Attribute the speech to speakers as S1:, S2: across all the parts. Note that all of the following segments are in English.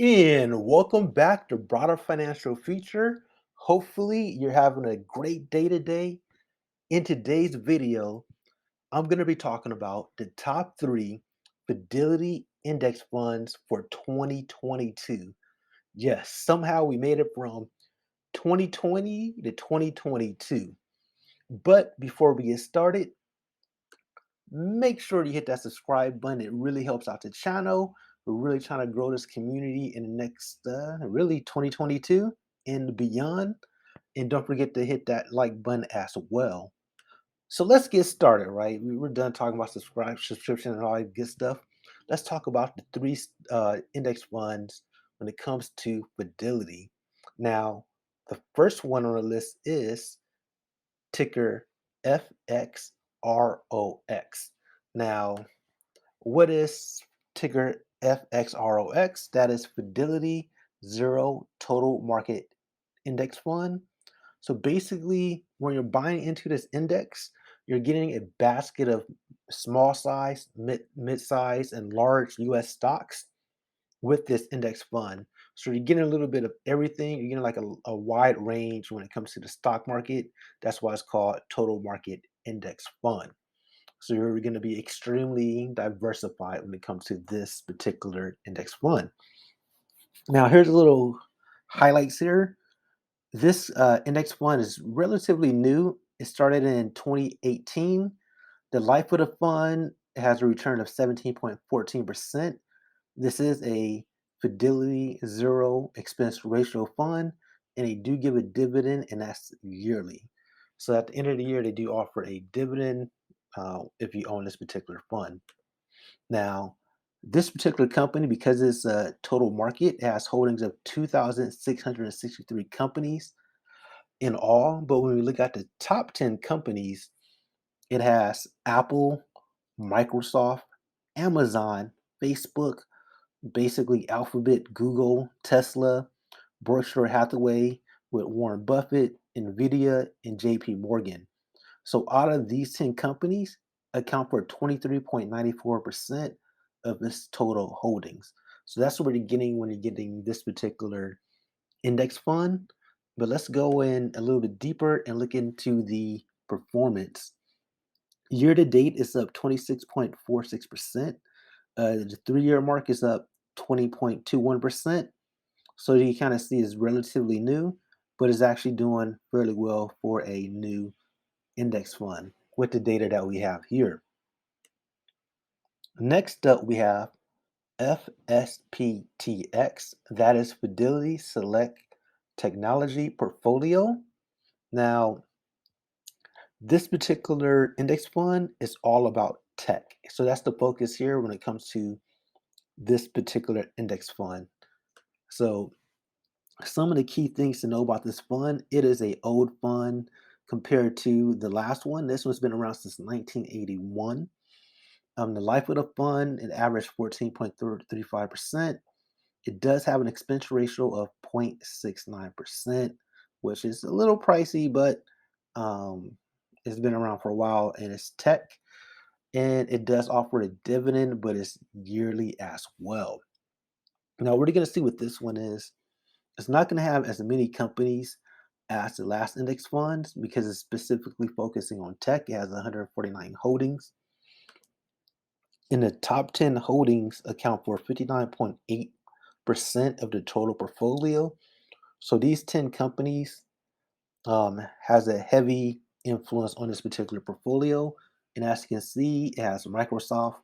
S1: And welcome back to Broader Financial Future. Hopefully, you're having a great day today. In today's video, I'm going to be talking about the top three Fidelity index funds for 2022. Yes, somehow we made it from 2020 to 2022. But before we get started, make sure you hit that subscribe button. It really helps out the channel. We're really trying to grow this community in the next, really 2022 and beyond. And don't forget to hit that like button as well. So let's get started, right? We're done talking about subscription and all that good stuff. Let's talk about the three index funds when it comes to Fidelity. Now, the first one on the list is ticker FXROX. Now, what is ticker FXROX? That is Fidelity Zero Total Market Index Fund. So basically, when you're buying into this index, you're getting a basket of small size, mid size, and large US stocks with this index fund. So you're getting a little bit of everything. You're getting like a wide range when it comes to the stock market. That's why it's called Total Market Index Fund. So you're going to be extremely diversified when it comes to this particular index fund. Now, here's a little highlights here. This index fund is relatively new. It started in 2018. The life of the fund has a return of 17.14%. This is a Fidelity zero expense ratio fund, and they do give a dividend, and that's yearly. So at the end of the year, they do offer a dividend if you own this particular fund. Now, this particular company, because it's a total market, it has holdings of 2,663 companies in all. But when we look at the top 10 companies, it has Apple, Microsoft, Amazon, Facebook, basically Alphabet, Google, Tesla, Berkshire Hathaway with Warren Buffett, Nvidia, and JP Morgan. So out of these 10 companies account for 23.94% of its total holdings. So that's what you're getting when you're getting this particular index fund. But let's go in a little bit deeper and look into the performance. Year to date is up 26.46%. The 3-year mark is up 20.21%. So you kind of see it's relatively new, but it's actually doing fairly well for a new index fund with the data that we have here. Next up, we have FSPTX, that is Fidelity Select Technology Portfolio. Now, this particular index fund is all about tech. So that's the focus here when it comes to this particular index fund. So some of the key things to know about this fund, it is a old fund compared to the last one. This one's been around since 1981. The life of the fund, it averaged 14.35%. It does have an expense ratio of 0.69%, which is a little pricey, but it's been around for a while and it's tech. And it does offer a dividend, but it's yearly as well. Now, we're going to see what this one is. It's not going to have as many companies as the last index funds because it's specifically focusing on tech. It has 149 holdings. In the top 10 holdings account for 59.8% of the total portfolio. So these 10 companies has a heavy influence on this particular portfolio. And as you can see, it has Microsoft,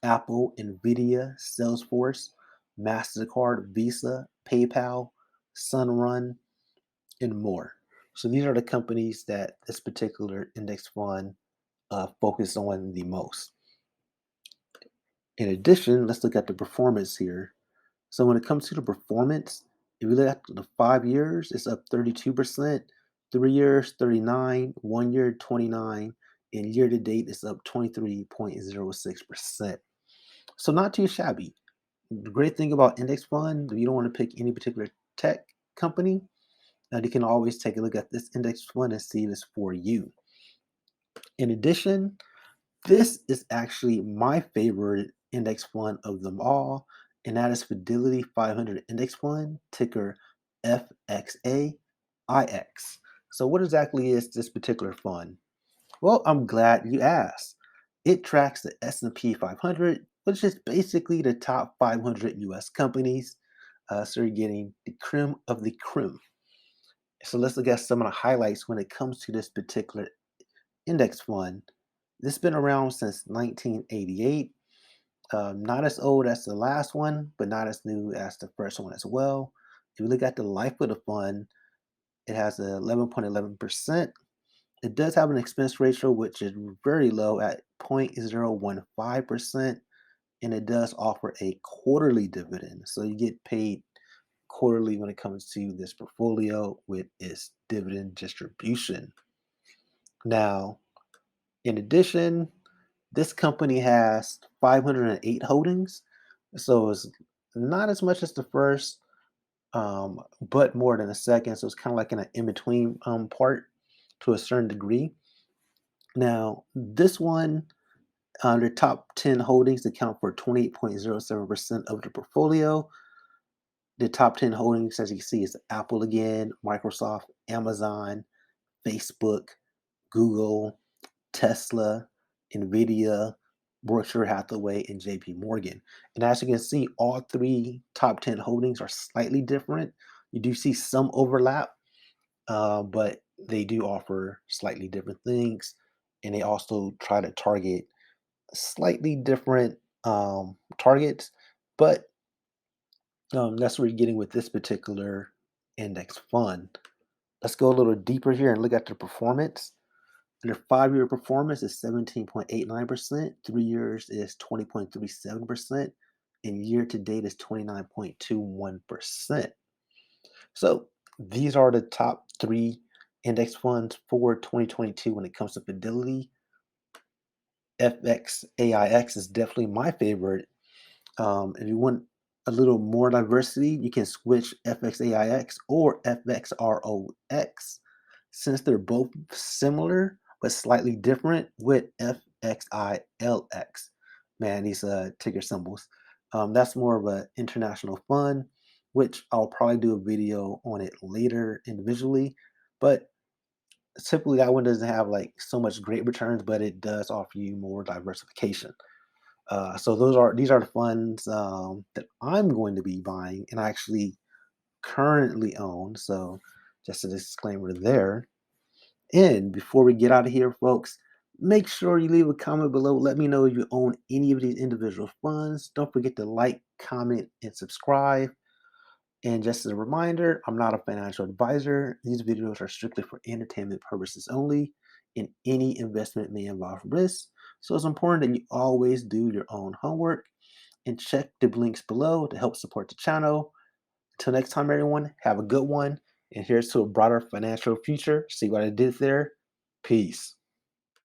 S1: Apple, Nvidia, Salesforce, MasterCard, Visa, PayPal, Sunrun, and more. So these are the companies that this particular index fund focuses on the most. In addition, let's look at the performance here. So when it comes to the performance, if you look at the 5 years, it's up 32%, 3 years, 39, 1 year, 29, and year to date, it's up 23.06%. So not too shabby. The great thing about index fund, if you don't want to pick any particular tech company, you can always take a look at this index fund and see if it's for you. In addition, this is actually my favorite index fund of them all, and that is Fidelity 500 Index Fund, ticker FXAIX. So, what exactly is this particular fund? Well, I'm glad you asked. It tracks the S&P 500, which is basically the top 500 U.S. companies. So you're getting the creme of the creme. So let's look at some of the highlights when it comes to this particular index fund. This has been around since 1988. Not as old as the last one, but not as new as the first one as well. If you look at the life of the fund, it has a 11.11%. It does have an expense ratio, which is very low at 0.015%, and it does offer a quarterly dividend. So you get paid quarterly when it comes to this portfolio with its dividend distribution. Now, in addition, this company has 508 holdings, so it's not as much as the first, but more than the second. So it's kind of like in an in between part to a certain degree. Now, this one, their top 10 holdings account for 28.07% of the portfolio. The top 10 holdings, as you can see, is Apple again, Microsoft, Amazon, Facebook, Google, Tesla, Nvidia, Berkshire Hathaway, and JP Morgan. And as you can see, all three top 10 holdings are slightly different. You do see some overlap, but they do offer slightly different things. And they also try to target slightly different targets, but that's what you're getting with this particular index fund. Let's go a little deeper here and look at the performance. Their 5-year performance is 17.89%, 3 years is 20.37%, and year to date is 29.21%. So these are the top three index funds for 2022 when it comes to Fidelity. FXAIX is definitely my favorite. If you want a little more diversity, you can switch FXAIX or FXROX since they're both similar but slightly different with FXILX. Man, these ticker symbols. That's more of an international fund, which I'll probably do a video on it later individually. But typically, that one doesn't have like so much great returns, but it does offer you more diversification. So these are the funds that I'm going to be buying and I actually currently own. So just a disclaimer there. And before we get out of here, folks, make sure you leave a comment below. Let me know if you own any of these individual funds. Don't forget to like, comment, and subscribe. And just as a reminder, I'm not a financial advisor. These videos are strictly for entertainment purposes only, and any investment may involve risk. So it's important that you always do your own homework and check the links below to help support the channel. Until next time, everyone, have a good one. And here's to a brighter financial future. See what I did there? Peace.